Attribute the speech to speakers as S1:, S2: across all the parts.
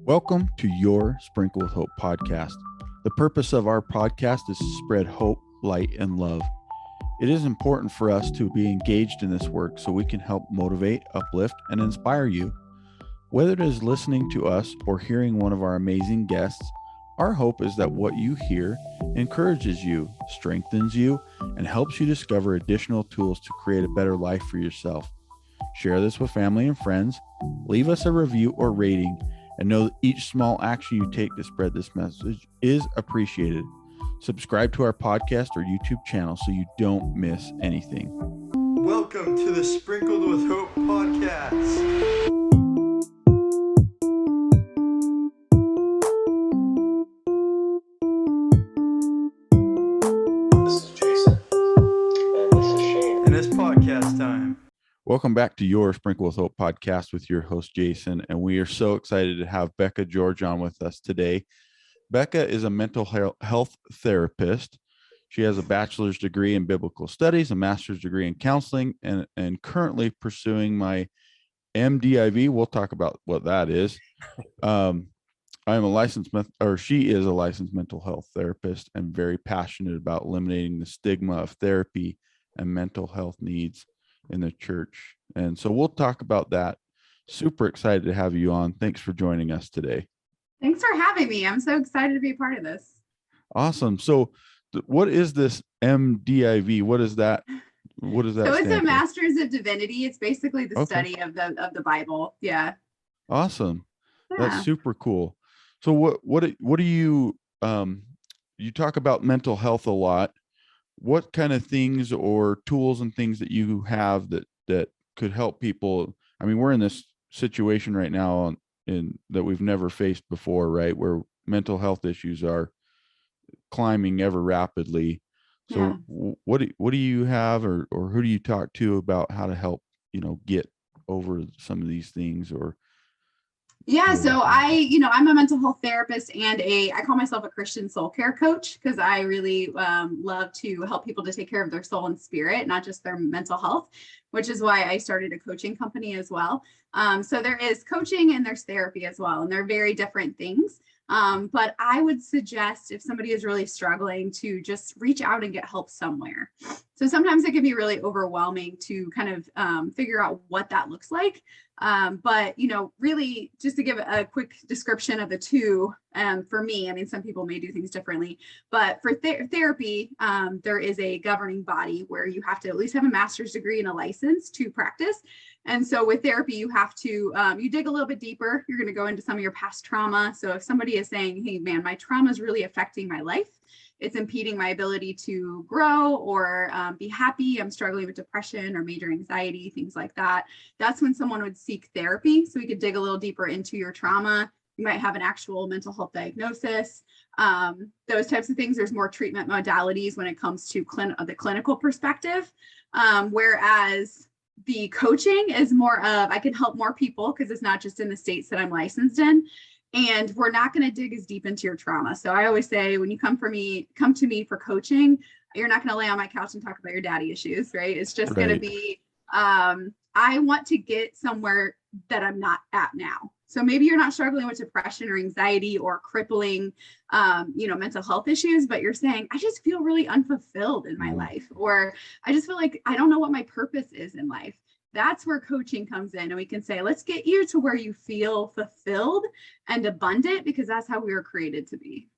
S1: Welcome to your Sprinkle with Hope podcast. The purpose of our podcast is to spread hope, light, and love. It is important for us to be engaged in this work so we can help motivate, uplift, and inspire you. Whether it is listening to us or hearing one of our amazing guests, our hope is that what you hear encourages you, strengthens you, and helps you discover additional tools to create a better life for yourself. Share this with family and friends, leave us a review or rating, and know that each small action you take to spread this message is appreciated. Subscribe to our podcast or YouTube channel so you don't miss anything.
S2: Welcome to the Sprinkled with Hope podcast.
S3: This is Jason. And this is Shane.
S2: And it's podcast time.
S1: Welcome back to your Sprinkle with Hope podcast with your host, Jason. And we are so excited to have Bekah George on with us today. Bekah is a mental health therapist. She has a bachelor's degree in biblical studies, a master's degree in counseling, and currently pursuing my MDIV. We'll talk about what that is. She is a licensed mental health therapist and very passionate about eliminating the stigma of therapy and mental health needs in the church. And so we'll talk about that. Super excited to have you on. Thanks for joining us today.
S4: Thanks for having me. I'm so excited to be a part of this.
S1: Awesome. So what is this MDIV? What is that?
S4: So it's a Master's of Divinity. It's basically the study of the Bible. Yeah.
S1: Awesome.
S4: Yeah.
S1: That's super cool. So what do you you talk about mental health a lot. What kind of things or tools and things that you have that could help people? I mean, we're in this situation right now that we've never faced before, right? Where mental health issues are climbing ever rapidly. So yeah. What do you have or who do you talk to about how to help, get over some of these things or?
S4: Yeah. So I'm a mental health therapist and I call myself a Christian soul care coach because I really love to help people to take care of their soul and spirit, not just their mental health, which is why I started a coaching company as well. So there is coaching and there's therapy as well, and they're very different things. But I would suggest if somebody is really struggling to just reach out and get help somewhere. So sometimes it can be really overwhelming to kind of figure out what that looks like. But, really just to give a quick description of the two, for me, I mean, some people may do things differently, but for therapy, there is a governing body where you have to at least have a master's degree and a license to practice. And so with therapy, you have to, you dig a little bit deeper. You're going to go into some of your past trauma. So if somebody is saying, hey, man, my trauma is really affecting my life, it's impeding my ability to grow or be happy, I'm struggling with depression or major anxiety, things like that, that's when someone would seek therapy. So we could dig a little deeper into your trauma. You might have an actual mental health diagnosis, those types of things. There's more treatment modalities when it comes to the clinical perspective, whereas the coaching is more of, I can help more people because it's not just in the states that I'm licensed in. And we're not going to dig as deep into your trauma. So I always say, when you come to me for coaching, you're not going to lay on my couch and talk about your daddy issues, right? It's just going to be, I want to get somewhere that I'm not at now. So maybe you're not struggling with depression or anxiety or crippling, mental health issues, but you're saying, I just feel really unfulfilled in my life, or I just feel like I don't know what my purpose is in life. That's where coaching comes in, and we can say, let's get you to where you feel fulfilled and abundant, because that's how we were created to be.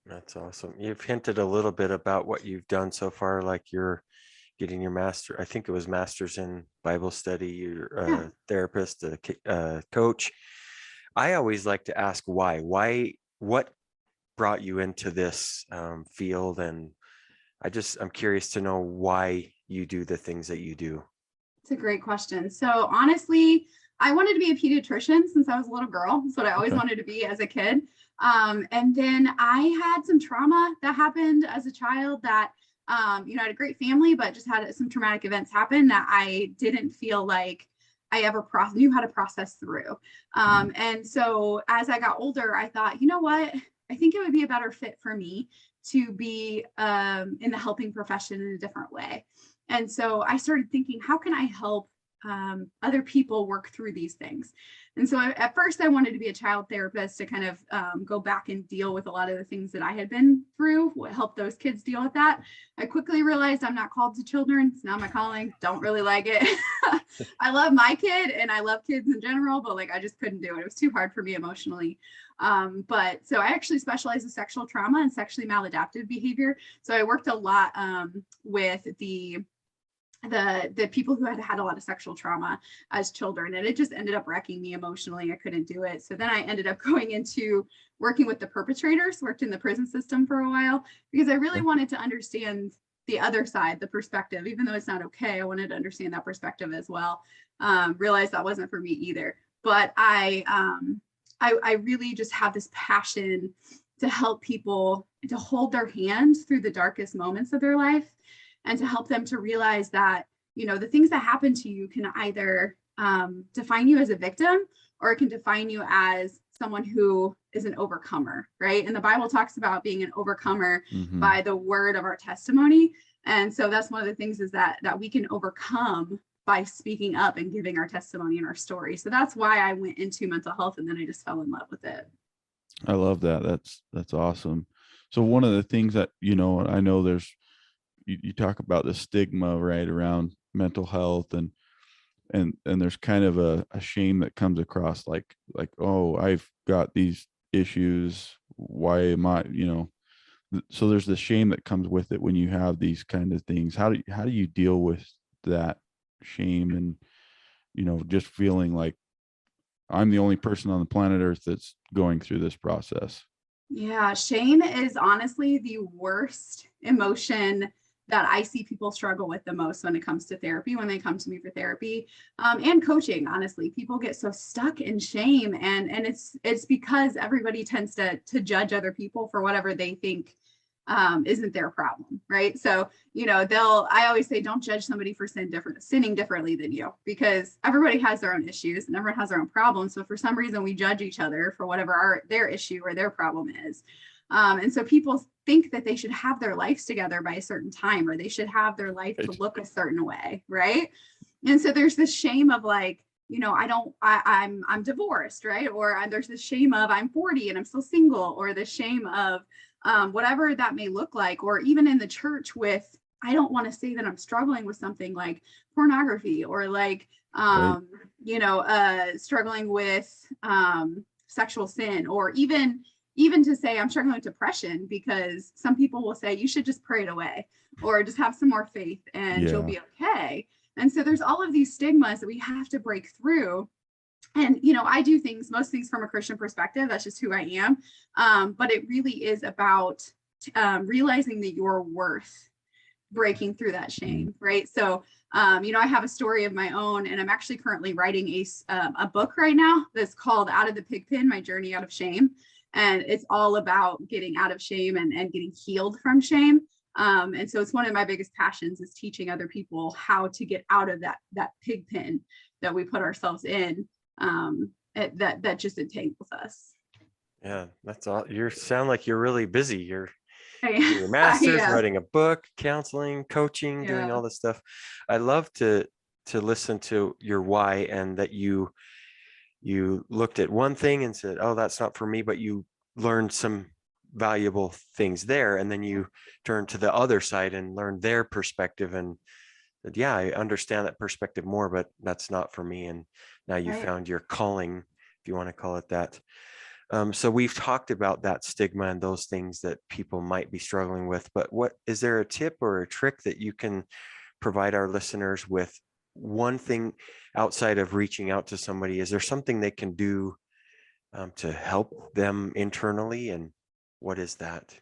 S3: That's awesome. You've hinted a little bit about what you've done so far, like you're getting your master. I think it was master's in Bible study. You're a therapist, a coach. I always like to ask why, what brought you into this field? And I'm curious to know why you do the things that you do.
S4: It's a great question. So honestly, I wanted to be a pediatrician since I was a little girl. That's what I always wanted to be as a kid. And then I had some trauma that happened as a child that, I had a great family, but just had some traumatic events happen that I didn't feel like I ever knew how to process through. And so as I got older, I thought, you know what, I think it would be a better fit for me to be in the helping profession in a different way. And so I started thinking, how can I help other people work through these things. And so at first I wanted to be a child therapist to kind of go back and deal with a lot of the things that I had been through, help those kids deal with that. I quickly realized I'm not called to children. It's not my calling. Don't really like it. I love my kid and I love kids in general, but like I just couldn't do it. It was too hard for me emotionally. But so I actually specialize in sexual trauma and sexually maladaptive behavior. So I worked a lot with the people who had a lot of sexual trauma as children, and it just ended up wrecking me emotionally. I couldn't do it. So then I ended up going into working with the perpetrators, worked in the prison system for a while, because I really wanted to understand the other side, the perspective. Even though it's not okay, I wanted to understand that perspective as well. Realized that wasn't for me either. But I really just have this passion to help people, to hold their hand through the darkest moments of their life, and to help them to realize that, you know, the things that happen to you can either define you as a victim, or it can define you as someone who is an overcomer, right? And the Bible talks about being an overcomer by the word of our testimony. And so that's one of the things, is that we can overcome by speaking up and giving our testimony and our story. So that's why I went into mental health, and then I just fell in love with it.
S1: I love that. That's awesome. So one of the things that, you know, I know there's, you talk about the stigma, right, around mental health, and there's kind of a shame that comes across, like, oh, I've got these issues. Why am I, you know, so there's the shame that comes with it when you have these kind of things. How do you deal with that shame, and, you know, just feeling like I'm the only person on the planet Earth that's going through this process?
S4: Yeah, shame is honestly the worst emotion that I see people struggle with the most when it comes to therapy, when they come to me for therapy, and coaching. Honestly, people get so stuck in shame, and it's because everybody tends to judge other people for whatever they think isn't their problem, right? So, you know, I always say, don't judge somebody for sinning differently than you, because everybody has their own issues and everyone has their own problems. So for some reason we judge each other for whatever their issue or their problem is. And so people think that they should have their lives together by a certain time, or they should have their life to look a certain way, right? And so there's this shame of like, you know, I'm divorced, right? Or there's this shame of I'm 40 and I'm still single, or the shame of whatever that may look like. Or even in the church with, I don't want to say that I'm struggling with something like pornography, or like,
S1: Right.
S4: you know, struggling with sexual sin, or even to say I'm struggling with depression, because some people will say you should just pray it away, or just have some more faith and you'll be okay. And so there's all of these stigmas that we have to break through. And, you know, I do most things from a Christian perspective. That's just who I am. But it really is about realizing that you're worth breaking through that shame, right? So, you know, I have a story of my own, and I'm actually currently writing a book right now that's called Out of the Pig Pen, My Journey Out of Shame. And it's all about getting out of shame and getting healed from shame. And so it's one of my biggest passions, is teaching other people how to get out of that pig pen that we put ourselves in, that just entangles us.
S3: Yeah, that's all. You sound like you're really busy. You're
S4: Hey,
S3: doing your master's,
S4: yeah.
S3: writing a book, counseling, coaching, doing all this stuff. I love to listen to your why, and that you looked at one thing and said, oh, that's not for me, but you learned some valuable things there, and then you turned to the other side and learned their perspective, and said, yeah, I understand that perspective more, but that's not for me. And now you found your calling, if you want to call it that. So we've talked about that stigma and those things that people might be struggling with, but what is there a tip or a trick that you can provide our listeners with? One thing outside of reaching out to somebody, is there something they can do to help them internally? And what is that?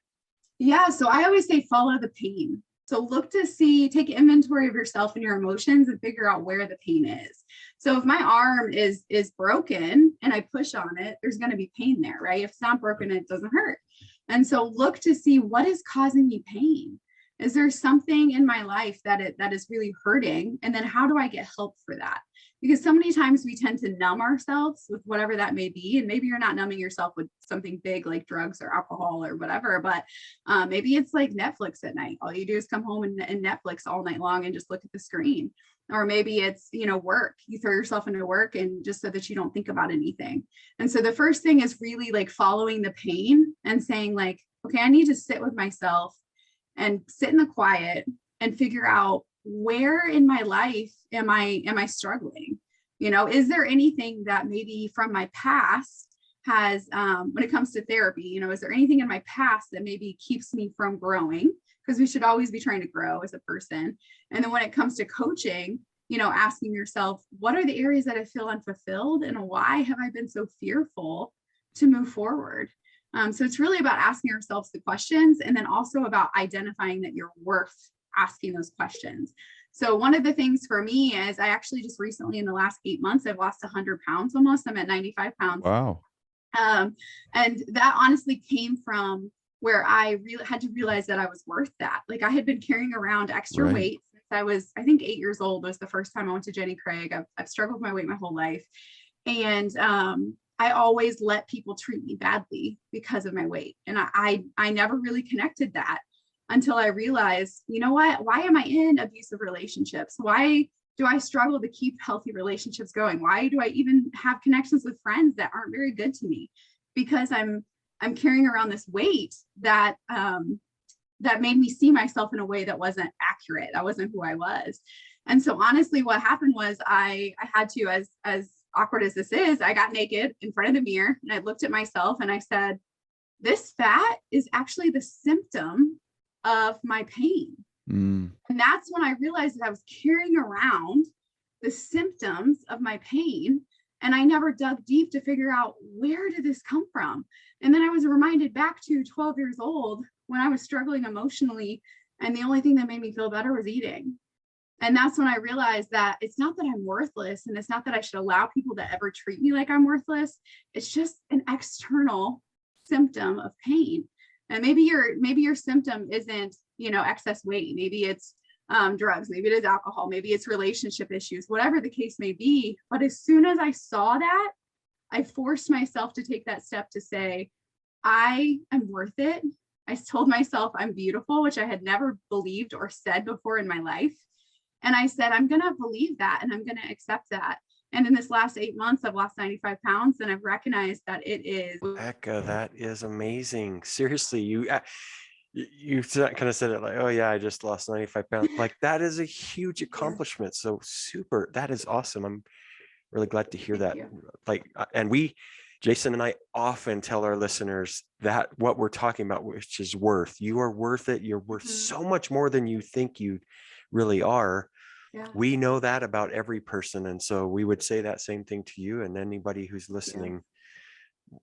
S4: Yeah, so I always say follow the pain. So look to see, take inventory of yourself and your emotions, and figure out where the pain is. So if my arm is broken and I push on it, there's going to be pain there, right? If it's not broken, it doesn't hurt. And so look to see, what is causing me pain. Is there something in my life that is really hurting? And then how do I get help for that? Because so many times we tend to numb ourselves with whatever that may be. And maybe you're not numbing yourself with something big like drugs or alcohol or whatever, but maybe it's like Netflix at night. All you do is come home and Netflix all night long and just look at the screen. Or maybe it's, work. You throw yourself into work and just so that you don't think about anything. And so the first thing is really like following the pain and saying like, okay, I need to sit with myself and sit in the quiet and figure out where in my life am I struggling? Is there anything that maybe from my past has, when it comes to therapy, is there anything in my past that maybe keeps me from growing? Because we should always be trying to grow as a person. And then when it comes to coaching, asking yourself, what are the areas that I feel unfulfilled and why have I been so fearful to move forward? So it's really about asking ourselves the questions and then also about identifying that you're worth asking those questions. So one of the things for me is I actually just recently in the last 8 months, I've lost 100 pounds almost. I'm at 95 pounds.
S1: Wow.
S4: And that honestly came from where I really had to realize that I was worth that. Like I had been carrying around extra weight since I was, I think 8 years old was the first time I went to Jenny Craig. I've struggled with my weight my whole life. And I always let people treat me badly because of my weight. And I never really connected that until I realized, you know what, why am I in abusive relationships? Why do I struggle to keep healthy relationships going? Why do I even have connections with friends that aren't very good to me? Because I'm carrying around this weight that that made me see myself in a way that wasn't accurate. That wasn't who I was. And so honestly, what happened was I had to, as awkward as this is, I got naked in front of the mirror and I looked at myself and I said, this fat is actually the symptom of my pain. And that's when I realized that I was carrying around the symptoms of my pain. And I never dug deep to figure out, where did this come from? And then I was reminded back to 12 years old when I was struggling emotionally. And the only thing that made me feel better was eating. And that's when I realized that it's not that I'm worthless. And it's not that I should allow people to ever treat me like I'm worthless. It's just an external symptom of pain. And maybe your symptom isn't, excess weight. Maybe it's drugs, maybe it is alcohol, maybe it's relationship issues, whatever the case may be. But as soon as I saw that, I forced myself to take that step to say, I am worth it. I told myself I'm beautiful, which I had never believed or said before in my life. And I said, I'm going to believe that and I'm going to accept that. And in this last 8 months, I've lost 95 pounds and I've recognized that it is.
S3: Bekah, that is amazing. Seriously, you kind of said it like, oh yeah, I just lost 95 pounds. Like that is a huge accomplishment. So super, that is awesome. I'm really glad to hear that. Like, and Jason and I often tell our listeners that what we're talking about, which is worth, you are worth it. You're worth so much more than you think you really are.
S4: Yeah.
S3: We know that about every person. And so we would say that same thing to you and anybody who's listening.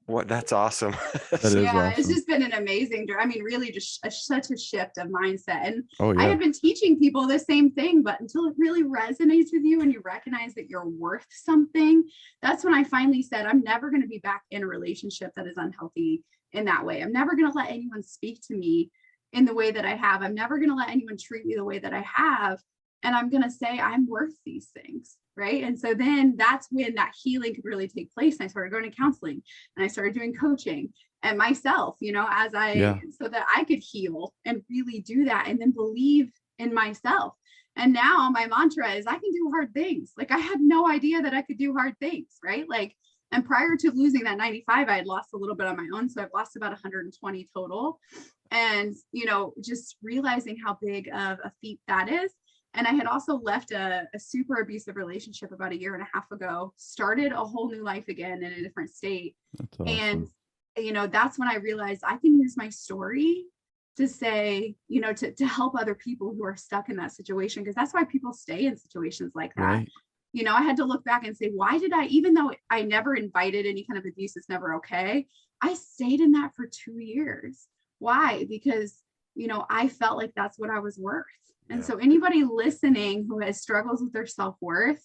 S3: That's awesome.
S1: That is awesome.
S4: It's just been an amazing, really just such a shift of mindset. And
S1: Oh, yeah.
S4: I had been teaching people the same thing, but until it really resonates with you and you recognize that you're worth something, that's when I finally said, I'm never going to be back in a relationship that is unhealthy in that way. I'm never going to let anyone speak to me in the way that I have. I'm never going to let anyone treat me the way that I have. And I'm going to say, I'm worth these things. Right. And so then that's when that healing could really take place. And I started going to counseling and I started doing coaching and myself, so that I could heal and really do that and then believe in myself. And now my mantra is I can do hard things. Like I had no idea that I could do hard things. Right. Like, and prior to losing that 95, I had lost a little bit on my own. So I've lost about 120 total. And, just realizing how big of a feat that is. And I had also left a super abusive relationship about 1.5 years ago, started a whole new life again in a different state.
S1: That's awesome.
S4: And, that's when I realized I can use my story to say, to help other people who are stuck in that situation, because that's why people stay in situations like that.
S1: Right.
S4: I had to look back and say, why did I, even though I never invited any kind of abuse, it's never okay. I stayed in that for 2 years. Why? Because, I felt like that's what I was worth. And so anybody listening who has struggles with their self-worth,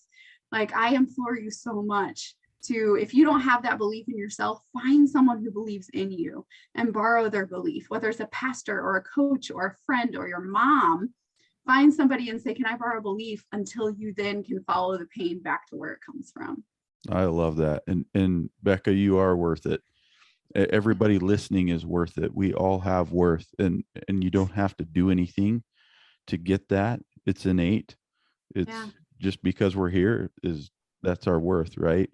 S4: like I implore you so much to, if you don't have that belief in yourself, find someone who believes in you and borrow their belief, whether it's a pastor or a coach or a friend or your mom. Find somebody and say, can I borrow belief, until you then can follow the pain back to where it comes from.
S1: I love that. And Bekah, you are worth it. Everybody listening is worth it. We all have worth, and you don't have to do anything to get that. It's innate. It's just because we're here that's our worth, right?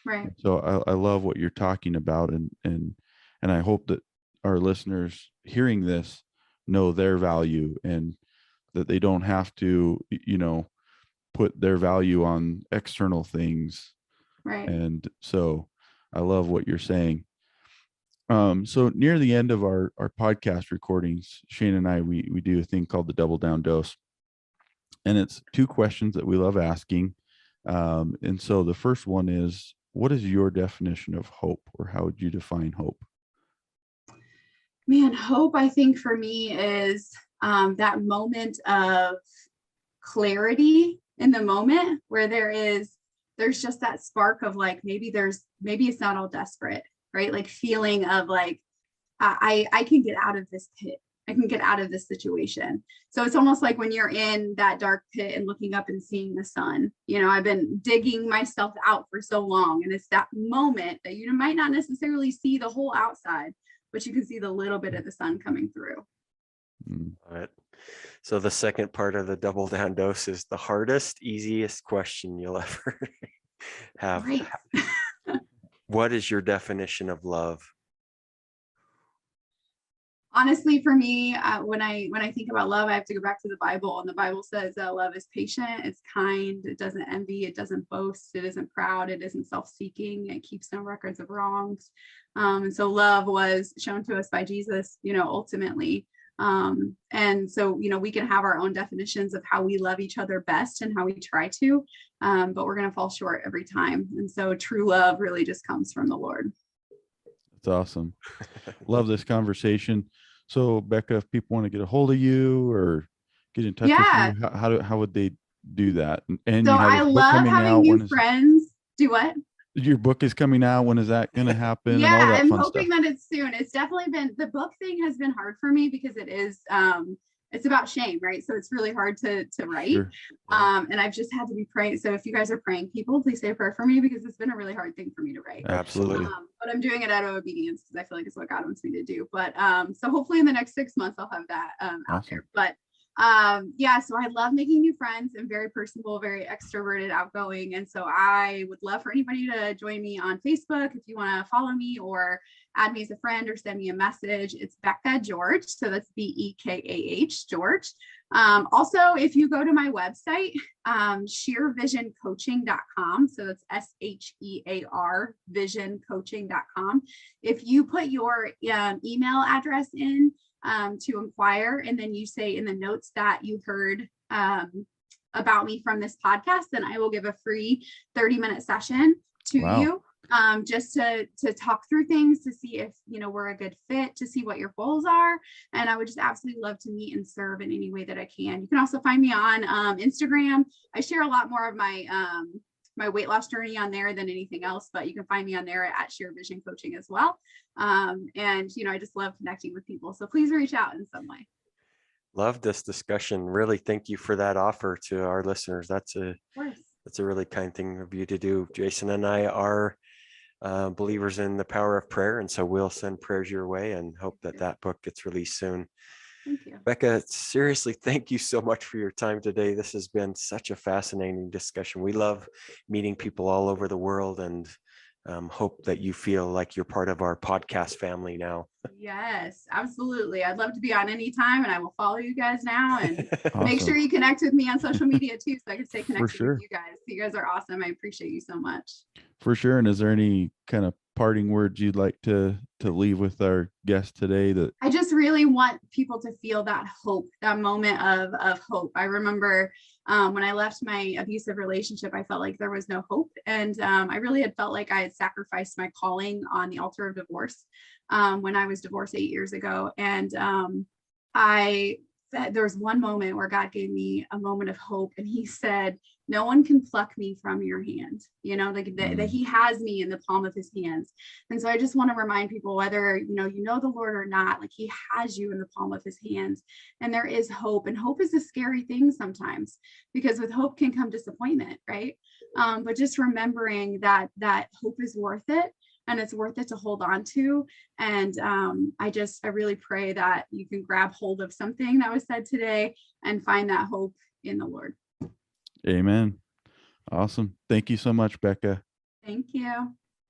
S4: Right.
S1: So I love what you're talking about, and I hope that our listeners hearing this know their value, and that they don't have to, put their value on external things.
S4: Right.
S1: And so I love what you're saying. So near the end of our podcast recordings, Shane and I, we do a thing called the Double Down Dose. And it's 2 questions that we love asking. And so the first one is, what is your definition of hope, or how would you define hope?
S4: Man, hope, I think for me is that moment of clarity in the moment where there's just that spark of like, maybe it's not all desperate, right? Like feeling of like, I can get out of this pit. I can get out of this situation. So it's almost like when you're in that dark pit and looking up and seeing the sun. I've been digging myself out for so long, and it's that moment that you might not necessarily see the whole outside, but you can see the little bit of the sun coming through.
S3: All right. So the second part of the Double Down Dose is the hardest, easiest question you'll ever have.
S4: Right.
S3: What is your definition of love?
S4: Honestly, for me, when I think about love, I have to go back to the Bible, and the Bible says that love is patient, it's kind, it doesn't envy, it doesn't boast, it isn't proud, it isn't self-seeking, it keeps no records of wrongs. And so love was shown to us by Jesus, ultimately. And so, we can have our own definitions of how we love each other best and how we try to, but we're going to fall short every time. And so true love really just comes from the Lord.
S1: That's awesome. Love this conversation. So Bekah, if people want to get a hold of you or get in touch with you, how would they do that? And
S4: so
S1: you have
S4: I love having new friends. Do what?
S1: Your book is coming out. When is that going to happen?
S4: Yeah,
S1: and all that
S4: I'm
S1: fun
S4: hoping
S1: stuff.
S4: that it's soon. It's definitely been, the book thing has been hard for me because it is, it's about shame, right? So it's really hard to write.
S1: Sure.
S4: And I've just had to be praying. So if you guys are praying people, please say a prayer for me, because it's been a really hard thing for me to write.
S1: Absolutely.
S4: But I'm doing it out of obedience because I feel like it's what God wants me to do. But so hopefully in the next 6 months, I'll have that out there. But so I love making new friends. I'm very personable, very extroverted, outgoing. And so I would love for anybody to join me on Facebook. If you want to follow me or add me as a friend or send me a message, it's Bekah George. So that's Bekah George. Also, if you go to my website, sheervisioncoaching.com. So that's SHEAR visioncoaching.com. If you put your email address in, to inquire, and then you say in the notes that you heard about me from this podcast, then I will give a free 30-minute session to you, just to talk through things, to see if we're a good fit, to see what your goals are. And I would just absolutely love to meet and serve in any way that I can. You can also find me on Instagram. I share a lot more of my my weight loss journey on there than anything else, but you can find me on there at Sheer Vision Coaching as well. And I just love connecting with people, so please reach out in some way.
S3: Love this discussion. Really, thank you for that offer to our listeners. That's a really kind thing of you to do. Jason and I are believers in the power of prayer, and so we'll send prayers your way and hope that book gets released soon.
S4: Thank you.
S3: Bekah, seriously, thank you so much for your time today. This has been such a fascinating discussion. We love meeting people all over the world, and hope that you feel like you're part of our podcast family now.
S4: Yes, absolutely. I'd love to be on any time, and I will follow you guys now, and
S1: Awesome.
S4: make sure you connect with me on social media too, so I can stay connected
S1: sure.
S4: with you guys. You guys are awesome. I appreciate you so much.
S1: For sure. And is there any kind of parting words you'd like to leave with our guest today? That
S4: I just really want people to feel that hope, that moment of hope. I remember when I left my abusive relationship, I felt like there was no hope. And I really had felt like I had sacrificed my calling on the altar of divorce when I was divorced 8 years ago. And there was one moment where God gave me a moment of hope, and he said, no one can pluck me from your hand, that he has me in the palm of his hands. And so I just want to remind people, whether, you know the Lord or not, like he has you in the palm of his hands, and there is hope. And hope is a scary thing sometimes, because with hope can come disappointment, right? But just remembering that hope is worth it, and it's worth it to hold on to. And I really pray that you can grab hold of something that was said today and find that hope in the Lord.
S1: Amen. Awesome. Thank you so much, Bekah.
S4: Thank you.